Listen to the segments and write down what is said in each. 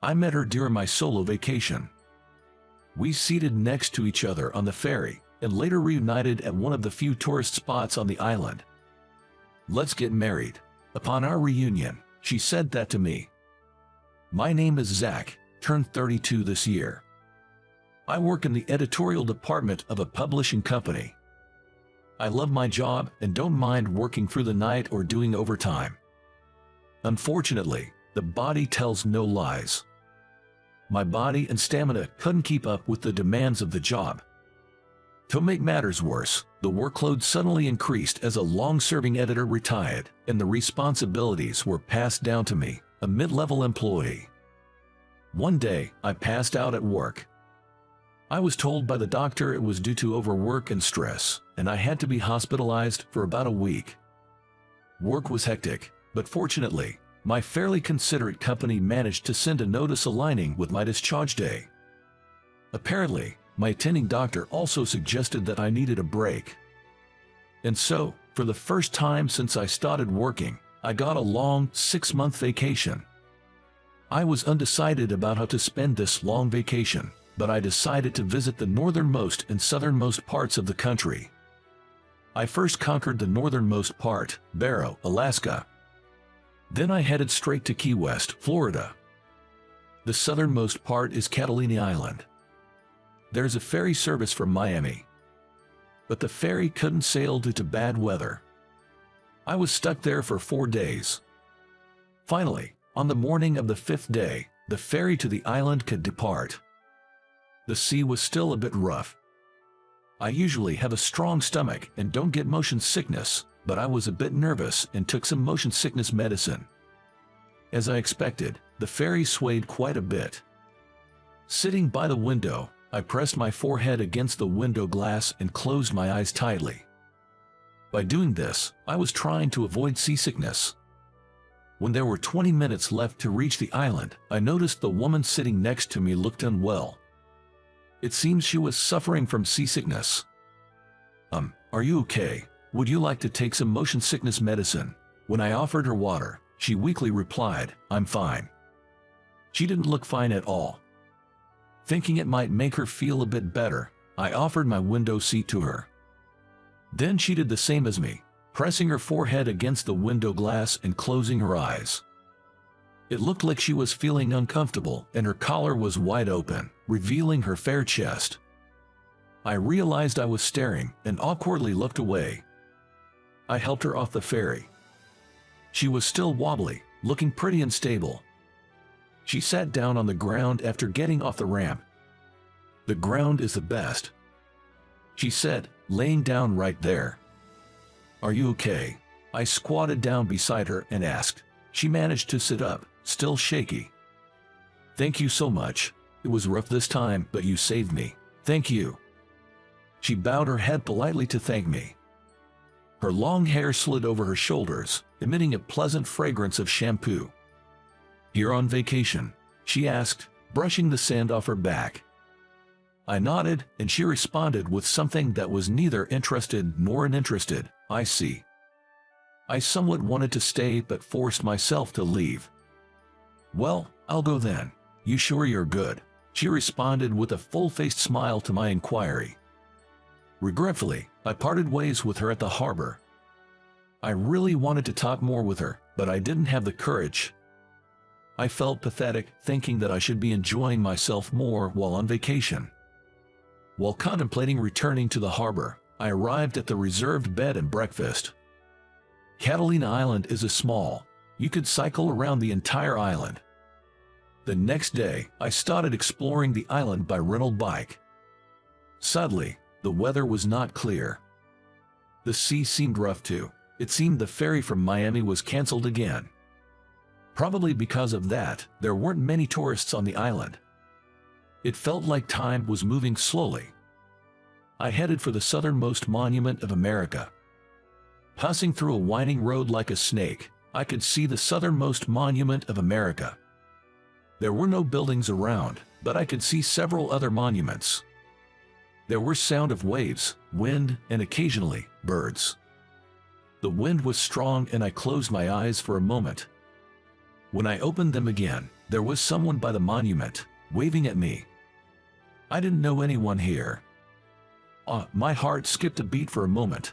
I met her during my solo vacation. We seated next to each other on the ferry, and later reunited at one of the few tourist spots on the island. "Let's get married." Upon our reunion, she said that to me. My name is Zach, turned 32 this year. I work in the editorial department of a publishing company. I love my job and don't mind working through the night or doing overtime. Unfortunately, the body tells no lies. My body and stamina couldn't keep up with the demands of the job. To make matters worse, the workload suddenly increased as a long-serving editor retired, and the responsibilities were passed down to me, a mid-level employee. One day, I passed out at work. I was told by the doctor it was due to overwork and stress, and I had to be hospitalized for about a week. Work was hectic, but fortunately, my fairly considerate company managed to send a notice aligning with my discharge day. Apparently, my attending doctor also suggested that I needed a break. And so, for the first time since I started working, I got a long 6-month vacation. I was undecided about how to spend this long vacation, but I decided to visit the northernmost and southernmost parts of the country. I first conquered the northernmost part, Barrow, Alaska. Then I headed straight to Key West, Florida. The southernmost part is Catalina Island. There's a ferry service from Miami, but the ferry couldn't sail due to bad weather. I was stuck there for 4 days. Finally, on the morning of the 5th day, the ferry to the island could depart. The sea was still a bit rough. I usually have a strong stomach and don't get motion sickness, but I was a bit nervous and took some motion sickness medicine. As I expected, the ferry swayed quite a bit. Sitting by the window, I pressed my forehead against the window glass and closed my eyes tightly. By doing this, I was trying to avoid seasickness. When there were 20 minutes left to reach the island, I noticed the woman sitting next to me looked unwell. It seems she was suffering from seasickness. Are you okay? Would you like to take some motion sickness medicine?" When I offered her water, she weakly replied, "I'm fine." She didn't look fine at all. Thinking it might make her feel a bit better, I offered my window seat to her. Then she did the same as me, pressing her forehead against the window glass and closing her eyes. It looked like she was feeling uncomfortable and her collar was wide open, revealing her fair chest. I realized I was staring and awkwardly looked away. I helped her off the ferry. She was still wobbly, looking pretty unstable. She sat down on the ground after getting off the ramp. "The ground is the best," she said, laying down right there. "Are you okay?" I squatted down beside her and asked. She managed to sit up, still shaky. "Thank you so much. It was rough this time, but you saved me." "Thank you." She bowed her head politely to thank me. Her long hair slid over her shoulders, emitting a pleasant fragrance of shampoo. "You're on vacation?" she asked, brushing the sand off her back. I nodded, and she responded with something that was neither interested nor uninterested. "I see." I somewhat wanted to stay but forced myself to leave. "Well, I'll go then. You sure you're good?" she responded with a full-faced smile to my inquiry. Regretfully, I parted ways with her at the harbor. I really wanted to talk more with her, but I didn't have the courage. I felt pathetic, thinking that I should be enjoying myself more while on vacation. While contemplating returning to the harbor, I arrived at the reserved bed and breakfast. Catalina Island is a small. You could cycle around the entire island. The next day, I started exploring the island by rental bike. Sadly, the weather was not clear. The sea seemed rough too. It seemed the ferry from Miami was canceled again. Probably because of that, there weren't many tourists on the island. It felt like time was moving slowly. I headed for the southernmost monument of America. Passing through a winding road like a snake, I could see the southernmost monument of America. There were no buildings around, but I could see several other monuments. There were sound of waves, wind, and occasionally, birds. The wind was strong and I closed my eyes for a moment. When I opened them again, There was someone by the monument, waving at me. I didn't know anyone here. My heart skipped a beat for a moment.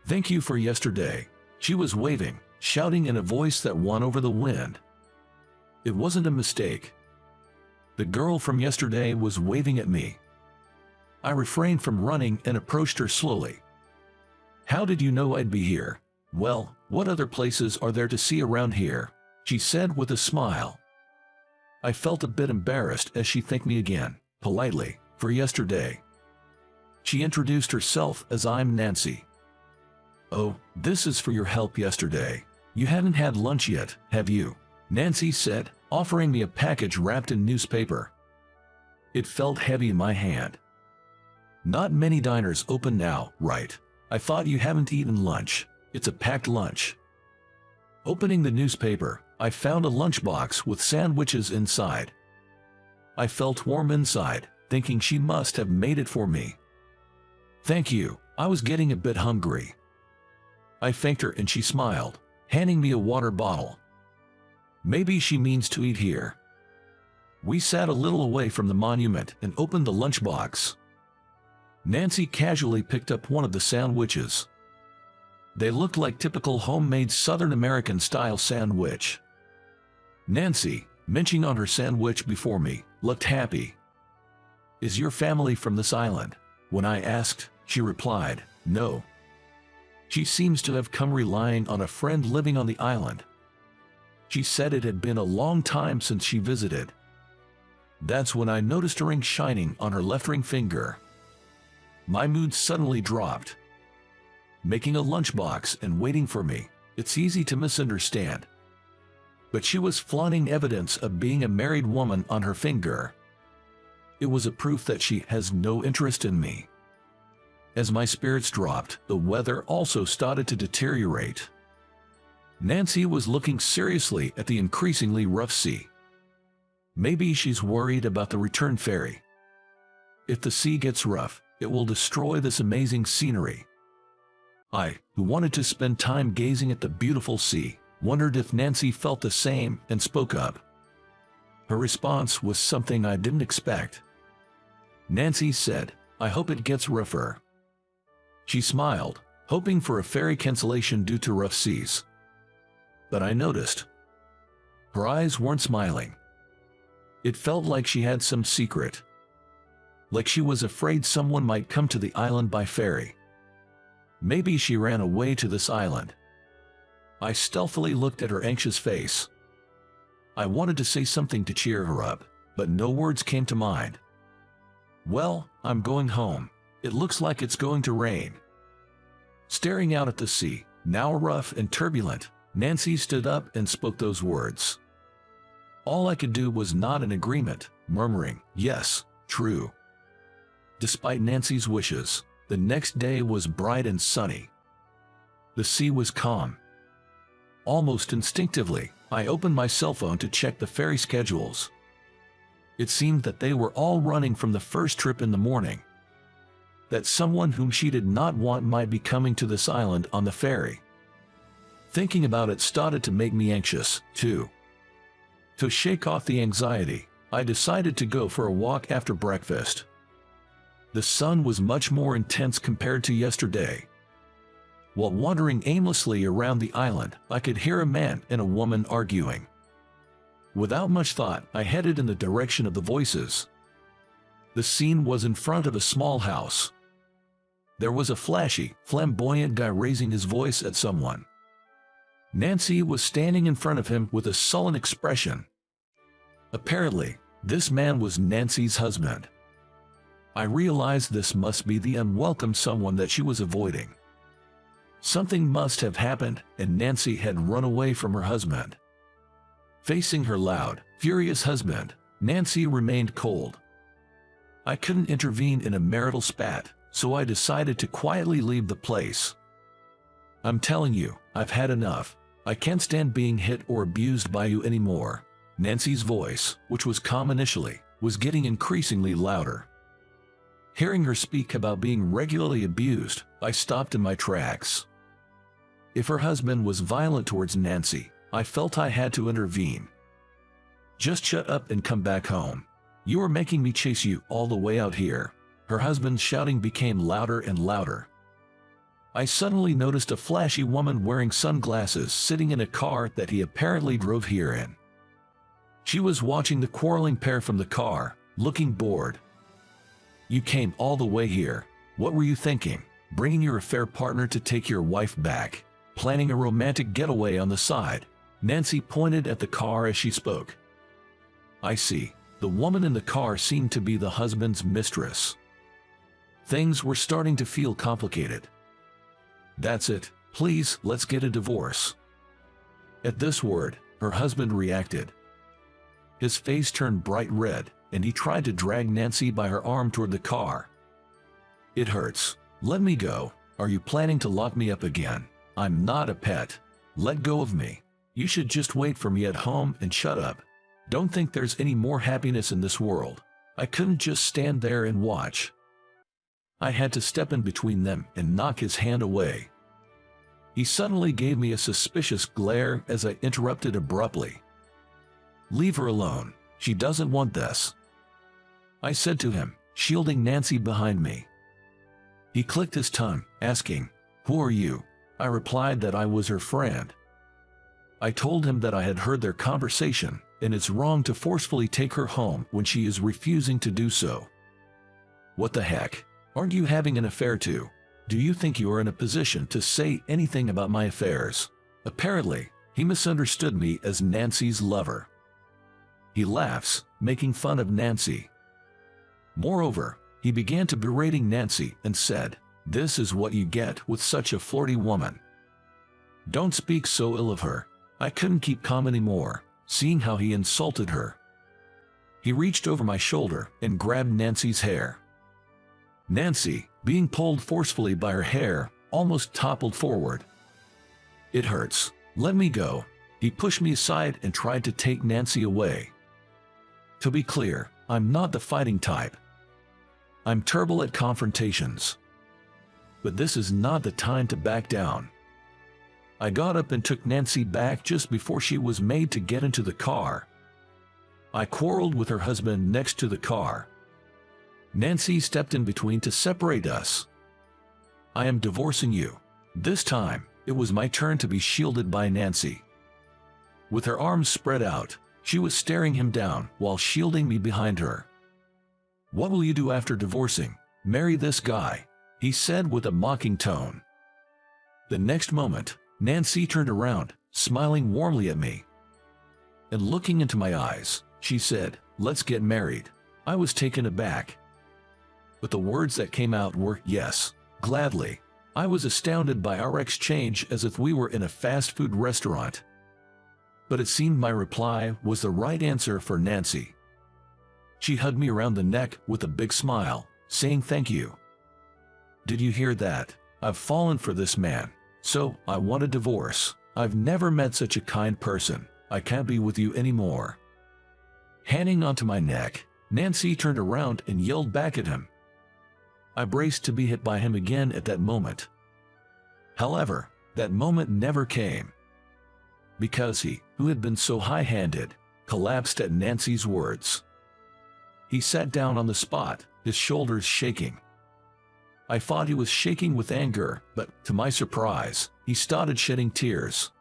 Thank you for yesterday. She was waving, shouting in a voice that won over the wind. It wasn't a mistake. The girl from yesterday was waving at me. I refrained from running and approached her slowly. How did you know I'd be here? Well, what other places are there to see around here? She said with a smile. I felt a bit embarrassed as she thanked me again, politely, for yesterday. She introduced herself as I'm Nancy. Oh, this is for your help yesterday. You haven't had lunch yet, have you? Nancy said, offering me a package wrapped in newspaper. It felt heavy in my hand. Not many diners open now, right? I thought you haven't eaten lunch. It's a packed lunch. Opening the newspaper, I found a lunchbox with sandwiches inside. I felt warm inside, thinking she must have made it for me. Thank you, I was getting a bit hungry. I thanked her and she smiled, handing me a water bottle. Maybe she means to eat here. We sat a little away from the monument and opened the lunchbox. Nancy casually picked up one of the sandwiches. They looked like typical homemade Southern American style sandwich. Nancy, munching on her sandwich before me, looked happy. Is your family from this island? When I asked, she replied, no. She seems to have come relying on a friend living on the island. She said it had been a long time since she visited. That's when I noticed a ring shining on her left ring finger. My mood suddenly dropped. Making a lunchbox and waiting for me, it's easy to misunderstand. But she was flaunting evidence of being a married woman on her finger. It was a proof that she has no interest in me. As my spirits dropped, the weather also started to deteriorate. Nancy was looking seriously at the increasingly rough sea. Maybe she's worried about the return ferry. If the sea gets rough, it will destroy this amazing scenery. I, who wanted to spend time gazing at the beautiful sea, wondered if Nancy felt the same and spoke up. Her response was something I didn't expect. Nancy said, I hope it gets rougher. She smiled, hoping for a ferry cancellation due to rough seas. But I noticed. Her eyes weren't smiling. It felt like she had some secret. Like she was afraid someone might come to the island by ferry. Maybe she ran away to this island. I stealthily looked at her anxious face. I wanted to say something to cheer her up, but no words came to mind. Well, I'm going home. It looks like it's going to rain. Staring out at the sea, now rough and turbulent, Nancy stood up and spoke those words. All I could do was nod in agreement, murmuring, yes, true. Despite Nancy's wishes, the next day was bright and sunny. The sea was calm. Almost instinctively, I opened my cell phone to check the ferry schedules. It seemed that they were all running from the first trip in the morning. That someone whom she did not want might be coming to this island on the ferry. Thinking about it started to make me anxious, too. To shake off the anxiety, I decided to go for a walk after breakfast. The sun was much more intense compared to yesterday. While wandering aimlessly around the island, I could hear a man and a woman arguing. Without much thought, I headed in the direction of the voices. The scene was in front of a small house. There was a flashy, flamboyant guy raising his voice at someone. Nancy was standing in front of him with a sullen expression. Apparently, this man was Nancy's husband. I realized this must be the unwelcome someone that she was avoiding. Something must have happened, and Nancy had run away from her husband. Facing her loud, furious husband, Nancy remained cold. I couldn't intervene in a marital spat, so I decided to quietly leave the place. I'm telling you, I've had enough. I can't stand being hit or abused by you anymore. Nancy's voice, which was calm initially, was getting increasingly louder. Hearing her speak about being regularly abused, I stopped in my tracks. If her husband was violent towards Nancy, I felt I had to intervene. Just shut up and come back home. You are making me chase you all the way out here." Her husband's shouting became louder and louder. I suddenly noticed a flashy woman wearing sunglasses sitting in a car that he apparently drove here in. She was watching the quarreling pair from the car, looking bored. "You came all the way here. What were you thinking? Bringing your affair partner to take your wife back? Planning a romantic getaway on the side?" Nancy pointed at the car as she spoke. "I see." The woman in the car seemed to be the husband's mistress. Things were starting to feel complicated. "That's it. Please, let's get a divorce." At this word, her husband reacted. His face turned bright red, and he tried to drag Nancy by her arm toward the car. "It hurts. Let me go. Are you planning to lock me up again? I'm not a pet. Let go of me. You should just wait for me at home and shut up. Don't think there's any more happiness in this world." I couldn't just stand there and watch. I had to step in between them and knock his hand away. He suddenly gave me a suspicious glare as I interrupted abruptly. "Leave her alone. She doesn't want this," I said to him, shielding Nancy behind me. He clicked his tongue, asking, "Who are you?" I replied that I was her friend. I told him that I had heard their conversation, and it's wrong to forcefully take her home when she is refusing to do so. "What the heck? Aren't you having an affair too? Do you think you are in a position to say anything about my affairs?" Apparently, he misunderstood me as Nancy's lover. He laughs, making fun of Nancy. Moreover, he began to berating Nancy and said, "This is what you get with such a flirty woman. Don't speak so ill of her." I couldn't keep calm anymore, seeing how he insulted her. He reached over my shoulder and grabbed Nancy's hair. Nancy, being pulled forcefully by her hair, almost toppled forward. "It hurts. Let me go." He pushed me aside and tried to take Nancy away. To be clear, I'm not the fighting type. I'm terrible at confrontations. But this is not the time to back down. I got up and took Nancy back just before she was made to get into the car. I quarreled with her husband next to the car. Nancy stepped in between to separate us. "I am divorcing you." This time, it was my turn to be shielded by Nancy. With her arms spread out, she was staring him down while shielding me behind her. "What will you do after divorcing? Marry this guy?" he said with a mocking tone. The next moment, Nancy turned around, smiling warmly at me. And looking into my eyes, she said, "Let's get married." I was taken aback. But the words that came out were, "Yes, gladly." I was astounded by our exchange as if we were in a fast food restaurant. But it seemed my reply was the right answer for Nancy. She hugged me around the neck with a big smile, saying thank you. "Did you hear that? I've fallen for this man. So, I want a divorce. I've never met such a kind person. I can't be with you anymore." Hanging onto my neck, Nancy turned around and yelled back at him. I braced to be hit by him again at that moment. However, that moment never came. Because he, who had been so high-handed, collapsed at Nancy's words. He sat down on the spot, his shoulders shaking. I thought he was shaking with anger, but, to my surprise, he started shedding tears.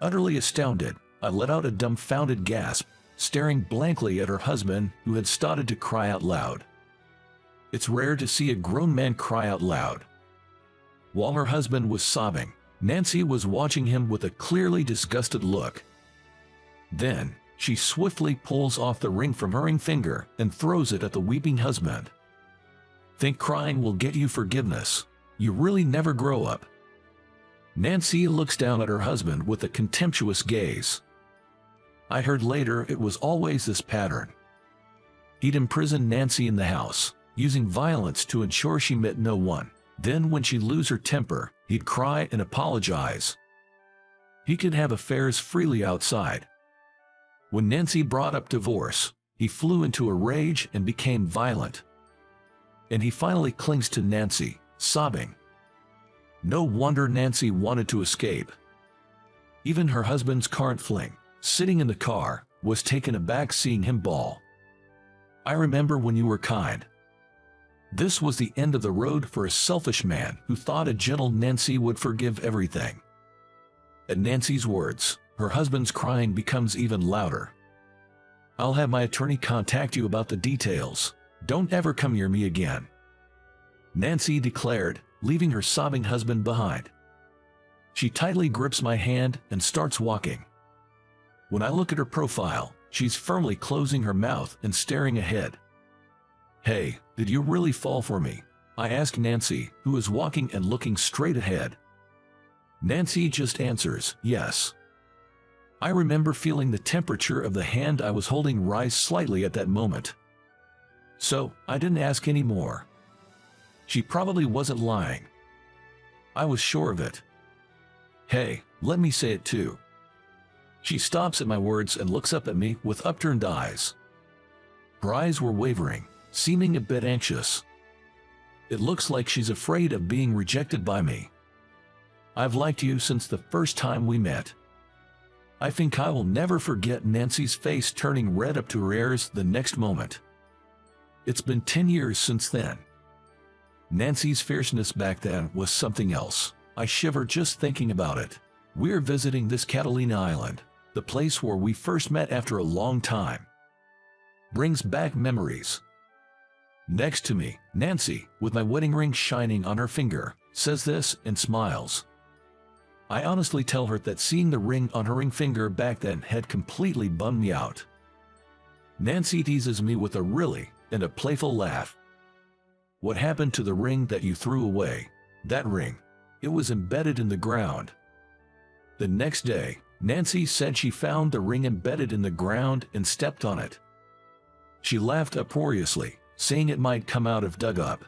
Utterly astounded, I let out a dumbfounded gasp, staring blankly at her husband who had started to cry out loud. It's rare to see a grown man cry out loud. While her husband was sobbing, Nancy was watching him with a clearly disgusted look. Then, she swiftly pulls off the ring from her ring finger and throws it at the weeping husband. "Think crying will get you forgiveness? You really never grow up." Nancy looks down at her husband with a contemptuous gaze. I heard later it was always this pattern. He'd imprison Nancy in the house, using violence to ensure she met no one. Then when she'd lose her temper, he'd cry and apologize. He could have affairs freely outside. When Nancy brought up divorce, he flew into a rage and became violent. And he finally clings to Nancy, sobbing. No wonder Nancy wanted to escape. Even her husband's current fling, sitting in the car, Was taken aback seeing him bawl. I remember when you were kind. This was the end of the road for a selfish man who thought a gentle Nancy would forgive everything. At Nancy's words, her husband's crying becomes even louder. I'll have my attorney contact you about the details. Don't ever come near me again, Nancy declared, leaving her sobbing husband behind. She tightly grips my hand and starts walking. When I look at her profile, she's firmly closing her mouth and staring ahead. Hey, did you really fall for me? I ask Nancy, who is walking and looking straight ahead. Nancy just answers, yes. I remember feeling the temperature of the hand I was holding rise slightly at that moment. So, I didn't ask any more. She probably wasn't lying. I was sure of it. Hey, let me say it too. She stops at my words and looks up at me with upturned eyes. Her eyes were wavering, seeming a bit anxious. It looks like she's afraid of being rejected by me. I've liked you since the first time we met. I think I will never forget Nancy's face turning red up to her ears the next moment. It's been 10 years since then. Nancy's fierceness back then was something else. I shiver just thinking about it. We're visiting this Catalina island, the place where we first met after a long time. Brings back memories. Next to me, Nancy, with my wedding ring shining on her finger, says this and smiles. I honestly tell her that seeing the ring on her ring finger back then had completely bummed me out. Nancy teases me with a really and a playful laugh. What happened to the ring that you threw away? That ring. It was embedded in the ground. The next day, Nancy said she found the ring embedded in the ground and stepped on it. She laughed uproariously, saying it might come out if dug up.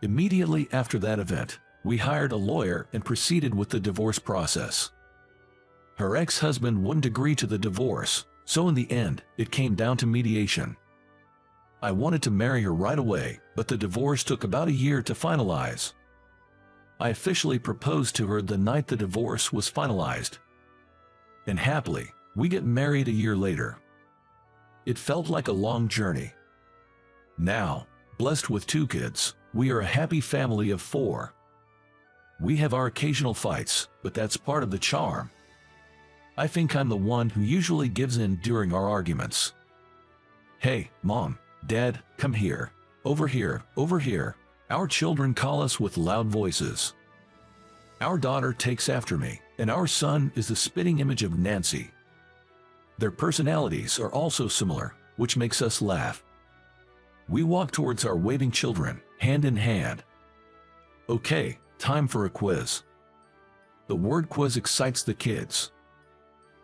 Immediately after that event, we hired a lawyer and proceeded with the divorce process. Her ex-husband wouldn't agree to the divorce, so in the end, it came down to mediation. I wanted to marry her right away, but the divorce took about a year to finalize. I officially proposed to her the night the divorce was finalized. And happily, we get married a year later. It felt like a long journey. Now, blessed with 2 kids, we are a happy family of 4. We have our occasional fights, but that's part of the charm. I think I'm the one who usually gives in during our arguments. Hey, Mom, Dad, come here. Over here, over here. Our children call us with loud voices. Our daughter takes after me, and our son is the spitting image of Nancy. Their personalities are also similar, which makes us laugh. We walk towards our waving children, hand in hand. Okay, time for a quiz. The word quiz excites the kids.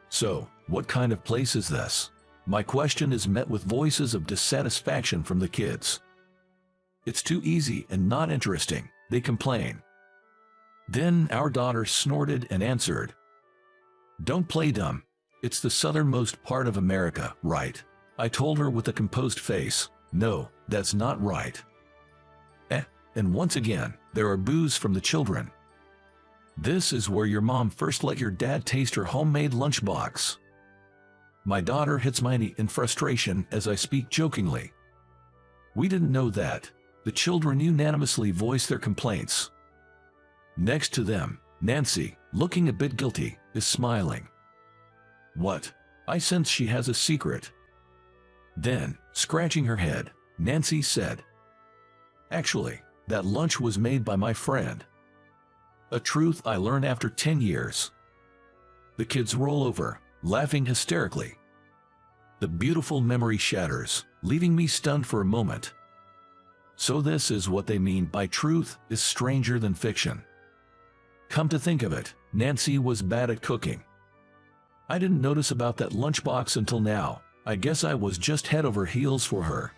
So, what kind of place is this? My question is met with voices of dissatisfaction from the kids. It's too easy and not interesting, they complain. Then our daughter snorted and answered. Don't play dumb. It's the southernmost part of America, right? I told her with a composed face, no, that's not right. And once again, there are boos from the children. This is where your mom first let your dad taste her homemade lunchbox. My daughter hits my knee in frustration as I speak jokingly. We didn't know that. The children unanimously voice their complaints. Next to them, Nancy, looking a bit guilty, is smiling. What? I sense she has a secret. Then, scratching her head, Nancy said, actually, that lunch was made by my friend. A truth I learned after 10 years. The kids roll over, laughing hysterically. The beautiful memory shatters, leaving me stunned for a moment. So this is what they mean by truth is stranger than fiction. Come to think of it, Nancy was bad at cooking. I didn't notice about that lunchbox until now. I guess I was just head over heels for her.